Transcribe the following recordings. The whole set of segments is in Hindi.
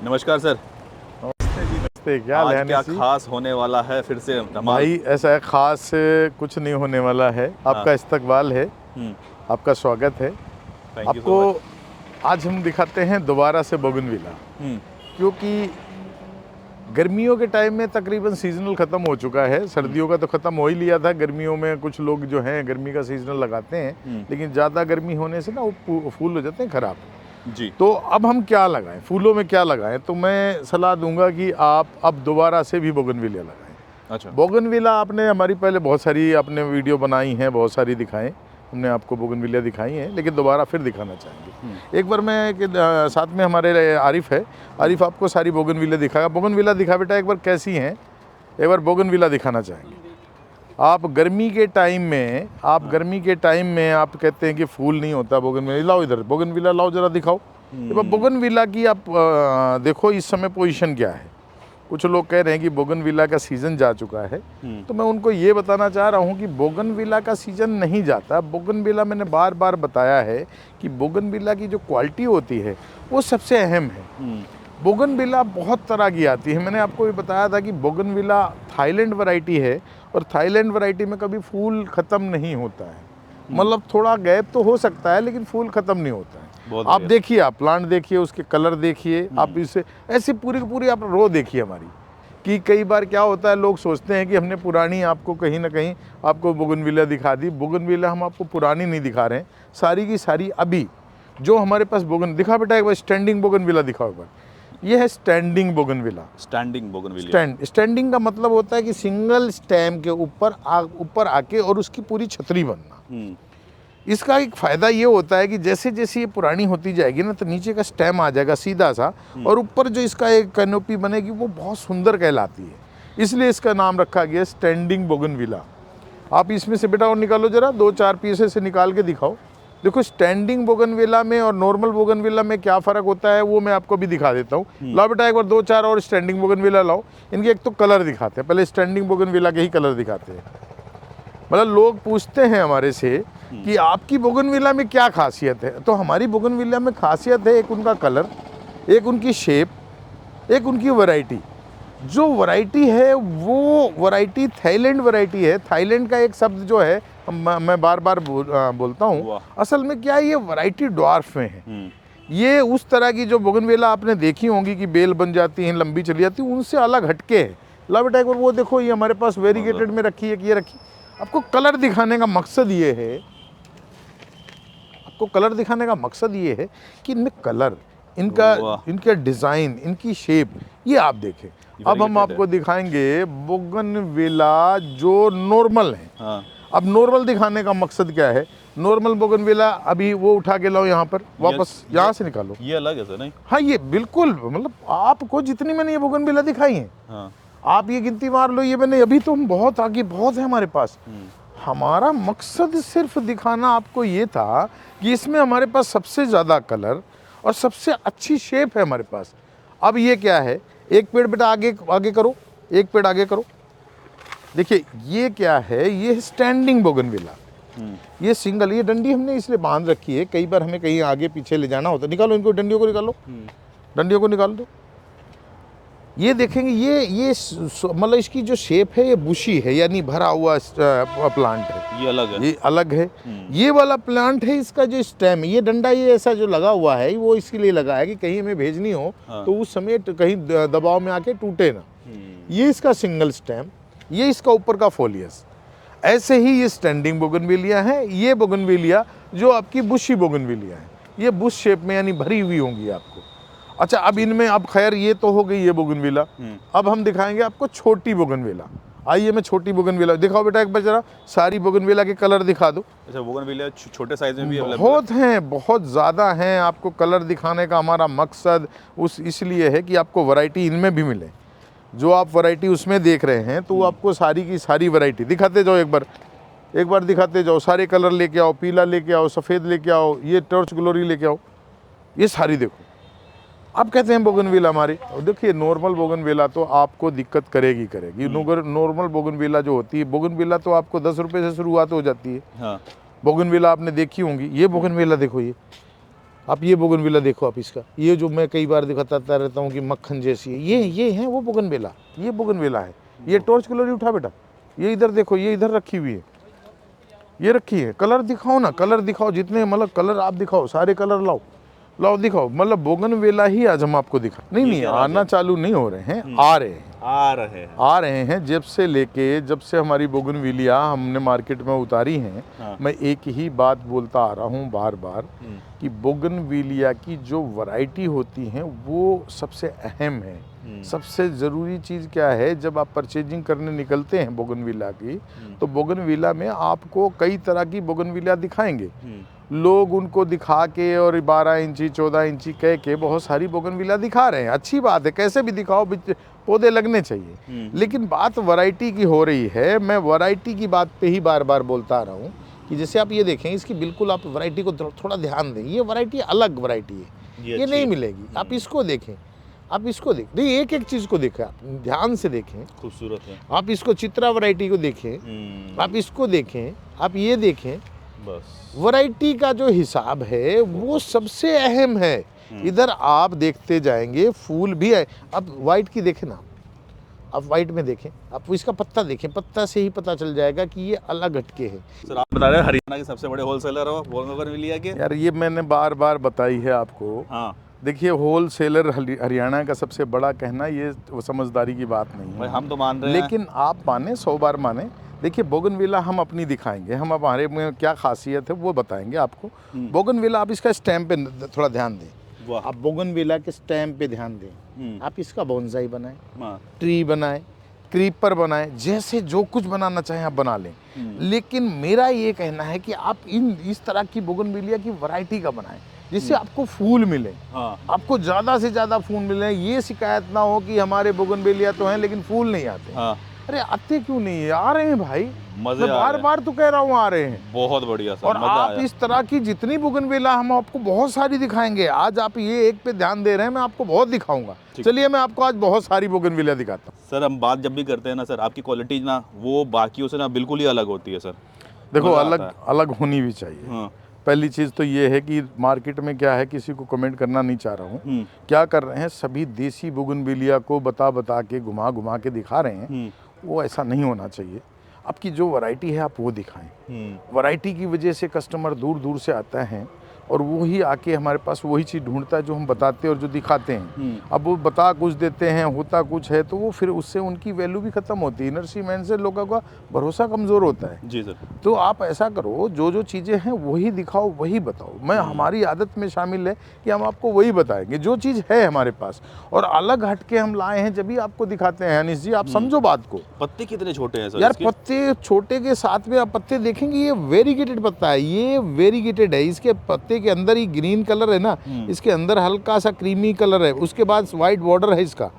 नमस्कार सर। नमस्ते जी, नमस्ते। क्या हाल आज है क्या निशी? खास होने वाला है फिर से धमाल? भाई ऐसा है, खास कुछ नहीं होने वाला है। हाँ। आपका इस्तकबाल है, हम्म। आपका स्वागत है। थैंक यू सो आपको मच। आज हम दिखाते हैं दोबारा से बोगनविला, हम्म। क्योंकि गर्मियों के टाइम में तकरीबन सीजनल ख़त्म हो चुका है। सर्दियों का तो ख़त्म हो ही लिया था। गर्मियों में कुछ लोग जो हैं गर्मी का सीजनल लगाते हैं, लेकिन ज़्यादा गर्मी होने से ना वो फूल हो जाते हैं ख़राब। जी। तो अब हम क्या लगाएं, फूलों में क्या लगाएं? तो मैं सलाह दूंगा कि आप अब दोबारा से भी बोगनविला लगाएं। अच्छा। बोगनविला आपने हमारी पहले बहुत सारी आपने वीडियो बनाई हैं, बहुत सारी दिखाएं, हमने आपको बोगनविला दिखाई हैं, लेकिन दोबारा फिर दिखाना चाहेंगे। एक बार साथ में हमारे आरिफ है, आरिफ आपको सारी बोगनविला दिखाएगा। बोगनविला दिखा बेटा एक बार कैसी हैं, एक बार बोगनविला दिखाना चाहेंगे। आप गर्मी के टाइम में आप कहते हैं कि फूल नहीं होता बोगनविला, लाओ इधर बोगनविला लाओ, जरा दिखाओ। एक बार बोगनविला की आप देखो इस समय पोजीशन क्या है। कुछ लोग कह रहे हैं कि बोगनविला का सीज़न जा चुका है, तो मैं उनको ये बताना चाह रहा हूँ कि बोगनविला का सीज़न नहीं जाता। बोगनविला मैंने बार बार बताया है कि बोगनविला की जो क्वालिटी होती है वो सबसे अहम है। बोगनविला बहुत तरह की आती है। मैंने आपको भी बताया था कि बोगनविला थाईलैंड वैरायटी है, और थाईलैंड वैरायटी में कभी फूल ख़त्म नहीं होता है। मतलब थोड़ा गैप तो हो सकता है, लेकिन फूल ख़त्म नहीं होता है। आप देखिए, आप प्लांट देखिए, उसके कलर देखिए, आप इसे ऐसी पूरी की पूरी आप रो देखिए हमारी। कि कई बार क्या होता है, लोग सोचते हैं कि हमने पुरानी आपको कहीं ना कहीं आपको बोगनविला दिखा दी। बोगनविला हम आपको पुरानी नहीं दिखा रहे हैं, सारी की सारी अभी जो हमारे पास बोगन दिखा बेटा एक बार स्टैंडिंग बोगनविला दिखाओ एक बार। ये है standing bougainvillea. Standing bougainvillea. Standing का मतलब होता है कि सिंगल स्टेम के ऊपर आके और उसकी पूरी छतरी बनना। इसका एक फ़ायदा ये होता है कि जैसे जैसे ये पुरानी होती जाएगी ना, तो नीचे का स्टेम आ जाएगा सीधा सा, और ऊपर जो इसका एक कैनोपी बनेगी वो बहुत सुंदर कहलाती है। इसलिए इसका नाम रखा गया स्टैंडिंग बोगनविला। आप इसमें से बेटा और निकालो, जरा 2-4 पीसे से निकाल के दिखाओ। देखो स्टैंडिंग बोगनविला में और नॉर्मल बोगनविला में क्या फ़र्क होता है वो मैं आपको भी दिखा देता हूँ। लाओ बेटा एक बार 2-4 और स्टैंडिंग बोगनविला लाओ। इनके एक तो कलर दिखाते हैं, पहले स्टैंडिंग बोगनविला के ही कलर दिखाते हैं। मतलब लोग पूछते हैं हमारे से कि आपकी बोगनविला में क्या खासियत है, तो हमारी बोगनविला में खासियत है एक उनका कलर, एक उनकी शेप, एक उनकी वैरायटी। जो वैरायटी है वो वैरायटी थाईलैंड वैरायटी है। थाईलैंड का एक शब्द जो है मैं बार बार बोलता हूँ, असल में क्या है, ये वैरायटी ड्वार्फ में है। ये उस तरह की जो बोगनविला आपने देखी होंगी कि बेल बन जाती हैं, लंबी चली जाती है, उनसे अलग हटके है। ला बेटा एक बार वो देखो, ये हमारे पास वेरीगेटेड में रखी है कि ये रखी। आपको कलर दिखाने का मकसद ये है, कि इनमें कलर, इनका डिज़ाइन, इनकी शेप, ये आप देखें। अब हम आपको दिखाएंगे बोगनविला जो नॉर्मल है। अब नॉर्मल दिखाने का मकसद क्या है, नॉर्मल बोगनविला अभी वो उठा के लाओ यहाँ पर, वापस यहाँ से निकालो। ये अलग है सर? नहीं, हाँ ये बिल्कुल, मतलब आपको जितनी मैंने ये बोगनविला दिखाई है, आप ये गिनती मार लो, ये मैंने अभी तो हम बहुत आगे बहुत है हमारे पास। हमारा मकसद सिर्फ दिखाना आपको ये था कि इसमें हमारे पास सबसे ज़्यादा कलर और सबसे अच्छी शेप है हमारे पास। अब ये क्या है, एक पेड़ बेटा आगे करो, एक पेड़ आगे करो। देखिए ये क्या है, ये स्टैंडिंग बोगनविला। ये सिंगल, ये डंडी हमने इसलिए बांध रखी है, कई बार हमें कहीं आगे पीछे ले जाना होता है। निकालो इनको, डंडियों को निकालो, डंडियों को निकाल दो। ये देखेंगे, ये मतलब इसकी जो शेप है ये बुशी है, यानी भरा हुआ प्लांट है। ये अलग है, ये अलग है। ये वाला प्लांट है, इसका जो स्टेम है, ये डंडा ये ऐसा जो लगा हुआ है वो इसलिए लगा है कि कहीं हमें भेजनी हो तो उस समय कहीं दबाव में आके टूटे ना। ये इसका सिंगल स्टेम, ये इसका ऊपर का फोलियस। ऐसे ही ये स्टैंडिंग बोगनविलिया है। ये बोगनविलिया जो आपकी बुशी बोगनविलिया है, ये बुश शेप में यानी भरी हुई होंगी आपको। अच्छा, अब इनमें, अब खैर ये तो हो गई ये बोगनविला। अब हम दिखाएंगे आपको छोटी बोगनविला। आइए मैं छोटी बोगनविला दिखाओ बेटा एक बार, जरा सारी बोगनविला के कलर दिखा दो। अच्छा, बोगनविलिया छोटे साइज में भी बहुत हैं, बहुत ज़्यादा हैं। आपको कलर दिखाने का हमारा मकसद इसलिए है कि आपको वैरायटी इनमें भी मिले। जो आप वैरायटी उसमें देख रहे हैं तो आपको सारी की सारी वैरायटी दिखाते जाओ, एक बार दिखाते जाओ। सारे कलर लेके आओ, पीला लेके आओ, सफ़ेद लेके आओ, ये टॉर्च ग्लोरी लेके आओ, ये सारी देखो। आप कहते हैं बोगनविला हमारी, और देखिए नॉर्मल बोगनविला तो आपको दिक्कत करेगी। नॉर्मल बोगनविला जो होती है, बोगनविला तो आपको 10 रुपये से शुरुआत हो जाती है। बोगनविला आपने देखी होंगी। ये बोगनविला देखो, आप ये बोगनविला देखो, आप इसका ये जो मैं कई बार दिखाता रहता हूँ कि मक्खन जैसी है, ये है वो बोगनविला, ये बोगनविला है। ये टॉर्च कलर उठा बेटा, ये इधर देखो, ये इधर रखी हुई है, ये रखी है। कलर दिखाओ ना, कलर दिखाओ, जितने मतलब कलर आप दिखाओ, सारे कलर लाओ लाओ दिखाओ। मतलब बोगनविला ही आज हम आपको दिखा नहीं आना चालू नहीं हो रहे हैं, आ रहे हैं। जब से हमारी बोगनविलिया हमने मार्केट में उतारी हैं, हाँ। मैं एक ही बात बोलता आ रहा हूँ बार बार कि बोगनविलिया की जो वैरायटी होती हैं वो सबसे अहम है। सबसे ज़रूरी चीज़ क्या है, जब आप परचेजिंग करने निकलते हैं बोगनविला की, तो बोगनविला में आपको कई तरह की बोगनविला दिखाएंगे। लोग उनको दिखा के और 12 इंची 14 इंची कह के बहुत सारी बोगनविला दिखा रहे हैं, अच्छी बात है, कैसे भी दिखाओ, पौधे लगने चाहिए। लेकिन बात वैरायटी की हो रही है। मैं वैरायटी की बात पे ही बार बार बोलता आ रहा हूँ कि जैसे आप ये देखें, इसकी बिल्कुल आप वैरायटी को थोड़ा ध्यान दें। ये वैरायटी अलग वैरायटी है, ये नहीं मिलेगी। आप इसको देखें, आप इसको देखें, नहीं एक एक चीज़ को देखें, आप ध्यान से देखें, खूबसूरत है। आप इसको चित्रा वैरायटी को देखें, आप इसको देखें, आप ये देखें, बस वैरायटी का जो हिसाब है वो सबसे अहम है। इधर आप देखते जाएंगे, फूल भी है। अब वाइट की देखें ना, आप वाइट में देखें, आप इसका पत्ता देखें, पत्ता से ही पता चल जाएगा कि ये अलग हटके है। सर आप बता रहे हैं हरियाणा के सबसे बड़े होलसेलर हो बोगनविलिया के। यार ये मैंने बार बार बताई है आपको। हाँ देखिए, होलसेलर हरियाणा का सबसे बड़ा कहना ये समझदारी की बात नहीं भाई, है। हम तो मान रहे हैं। लेकिन आप माने 100 बार माने। देखिए, बोगनविला हम अपनी दिखाएंगे, हम हमारे में क्या खासियत है वो बताएंगे आपको। बोगनविला आप इसका स्टैम्प पे थोड़ा ध्यान दें, आप बोगनविला के स्टैम्प पे ध्यान दें। आप इसका बोनसाई बनाएं, ट्री बनाएं, क्रीपर बनाएं, जैसे जो कुछ बनाना चाहें आप बना लें। लेकिन मेरा ये कहना है कि आप इस तरह की बोगनविलिया की वैरायटी का बनाएं जिससे आपको फूल मिले। आपको ज़्यादा से ज़्यादा फूल मिले। ये शिकायत ना हो कि हमारे बोगनविलिया तो हैं लेकिन फूल नहीं आते। अरे आते क्यों नहीं है? आ रहे हैं भाई, मजे बार बार तो कह रहा हूँ आ रहे हैं। बहुत बढ़िया सर, और आप इस तरह की जितनी बोगनविला हम आपको बहुत सारी दिखाएंगे। आज आप ये एक पे ध्यान दे रहे हैं, मैं आपको बहुत दिखाऊंगा। चलिए मैं आपको आज बहुत सारी बोगनविला दिखाता हूँ। सर हम बात जब भी करते हैं ना सर, आपकी क्वालिटी ना वो बाकियों से ना बिल्कुल ही अलग होती है सर। देखो, अलग होनी भी चाहिए। पहली चीज़ तो ये है कि मार्केट में क्या है, किसी को कमेंट करना नहीं चाह रहा हूँ, क्या कर रहे हैं, सभी देसी बोगनविलिया को बता के घुमा के दिखा रहे हैं। वो ऐसा नहीं होना चाहिए। आपकी जो वैरायटी है आप वो दिखाएं। वैरायटी की वजह से कस्टमर दूर दूर से आता है और वो ही आके हमारे पास वही चीज़ ढूंढता है जो हम बताते हैं और जो दिखाते हैं। अब वो बता कुछ देते हैं, होता कुछ है, तो वो फिर उससे उनकी वैल्यू भी ख़त्म होती है। नर्सीमैन से लोगों का भरोसा कमज़ोर होता है। जी सर। तो आप ऐसा करो, जो चीज़ें हैं वही दिखाओ, वही बताओ। मैं हमारी आदत में शामिल है कि हम आपको वही बताएंगे जो चीज़ है हमारे पास, और अलग हटके हम लाए हैं जब भी आपको दिखाते हैं। अनिश जी, आप समझो बात को। पत्ते कितने छोटे हैं सर यार? इसके? पत्ते छोटे के साथ में आप पत्ते देखेंगे, ये वेरीगेटेड पत्ता है, ये वेरीगेटेड है। इसके पत्ते के अंदर ही ग्रीन कलर है ना, इसके अंदर हल्का सा क्रीमी कलर है, उसके बाद व्हाइट बॉर्डर है इसका।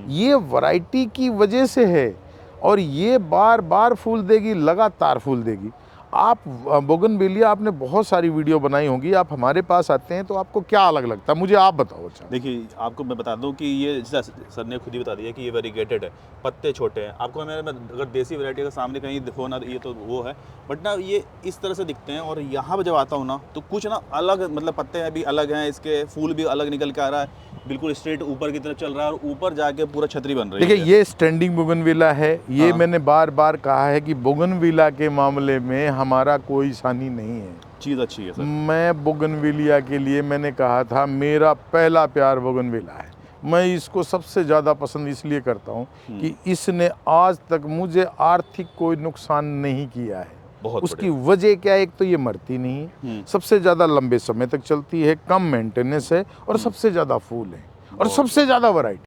ये वैरायटी की वजह से है, और ये बार बार फूल देगी, लगातार फूल देगी। आप बोगनविलिया, आपने बहुत सारी वीडियो बनाई होंगी, आप हमारे पास आते हैं तो आपको क्या अलग लगता है, मुझे आप बताओ। अच्छा देखिए, आपको मैं बता दूं कि ये सर ने खुद ही बता दिया कि ये वेरीगेटेड है, पत्ते छोटे हैं। आपको मैं अगर देसी वैरायटी का सामने कहीं देखो ना, ये तो वो है, बट ना ये इस तरह से दिखते हैं। और यहाँ पर जब आता हूँ ना तो कुछ ना अलग, मतलब पत्ते भी अलग हैं, इसके फूल भी अलग निकल के आ रहा है, बिल्कुल स्ट्रेट ऊपर की तरफ चल रहा है और ऊपर जाके पूरा छतरी बन रही है। देखिए, ये स्टैंडिंग बोगनविला है। ये मैंने बार बार कहा है कि बोगनविला के मामले में हमारा कोई सानी नहीं है। चीज़ अच्छी है सर। मैं बोगनविलिया के लिए मैंने कहा था, मेरा पहला प्यार बोगनविला है। मैं इसको सबसे ज़्यादा पसंद इसलिए करता हूँ कि इसने आज तक मुझे आर्थिक कोई नुकसान नहीं किया है। उसकी वजह क्या है? एक तो ये मरती नहीं है, सबसे ज़्यादा लंबे समय तक चलती है, कम मेंटेनेंस है, और सबसे ज़्यादा फूल है, और सबसे ज़्यादा वैरायटी।